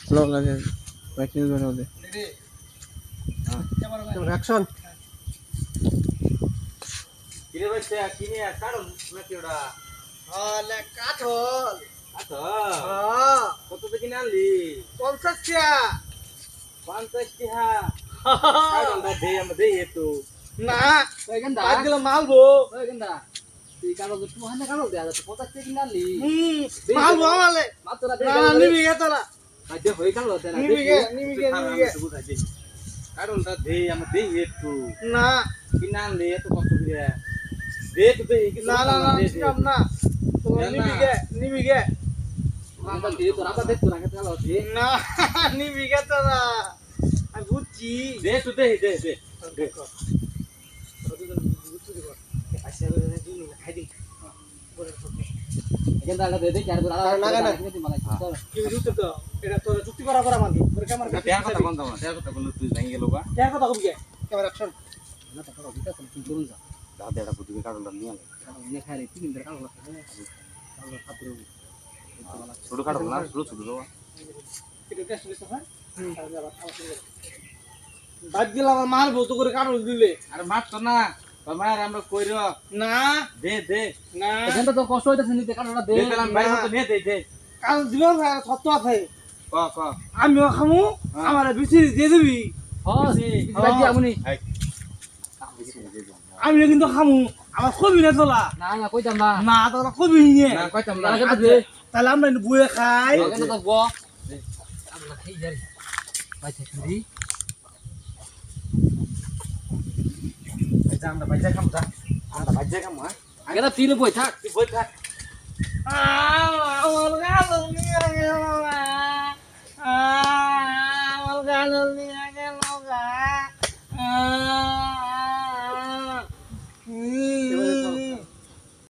Blog আছে bike news বানাও দে action কিরে ভাই কিনে কারণ নাকি ওটা হলে কাঠল আচ্ছা কত থেকে কিনে আনলি 50 টাকা 50 টাকা কারণটা দে আমরা দেই একটু না ওই গেন্দা আজকে মালবো ওই গেন্দা তুই কারো তুই হানে কারো দে আর 50 টাকা কিনে আনলি মালবো আমালে মাত্র দে না নিবি গে তোরা ভাই দে হই কারো দে না নিবি গে কারণটা দে আমরা দেই একটু না কিনে আনলি এত কষ্ট করে দে তো দে কিছু না না না কাম না তোরা নিবি গে মাত্র দে তোরা আবার দে তোরা কে কারো দে না নিবি গে তোরা আমি বুঝছি দে তো দে দে দে গেন্দা দে দে চার বড় লাগা না। কিনে দি মালাই চল কি যুক্তি তো এটা তোরা যুক্তি করা মানবি তোর ক্যামেরা তের কথা বন্ধ আমার তের কথা বললে তুই ভেঙে গেল গা কেন কথা কবি গে ক্যামেরা অ্যাকশন না তো কারো দিতে তুই করুন যা দাদা এটা বুদ্ধি কারণটা নিয়ে আলে নে খাই রে তিন দিন কারো লাগে কারো খাতরে ছোট কাটো না ছোট ছোট দাও এটা টেস্ট দিছ হ্যাঁ বাদ দিলাম মারবো তো করে কাটল দিলে আরে মার তো না তোমার আমরা কইর না দে দে না গেন্দা তো কষ্ট হইতাছে নিতে কারোটা দে দে পেলাম ভাই মত নিয়ে দে দে কাল দিল সত্য আছে ক ক আমিও খামু আমার বিচি দিয়ে দিবি হ্যাঁ বাজি আমুনি হাই আমিও কিন্তু খামু আমার কবি না তোলা না না কইতাম না না তোলা কবি নিয়ে না কইতাম না গেন্দা দে তাহলে আমরা বয়ে খাই গেন্দা তো গো আমরা খাই যাই ভাই থাকি আচ্ছা আমরা বাজা কাম যা আমরা বাজা কাম হ্যাঁ গেন্দা তিন বই থাক তুই বই থাক আমার গাল নিয়ে গেল আমার গাল নিয়ে গেল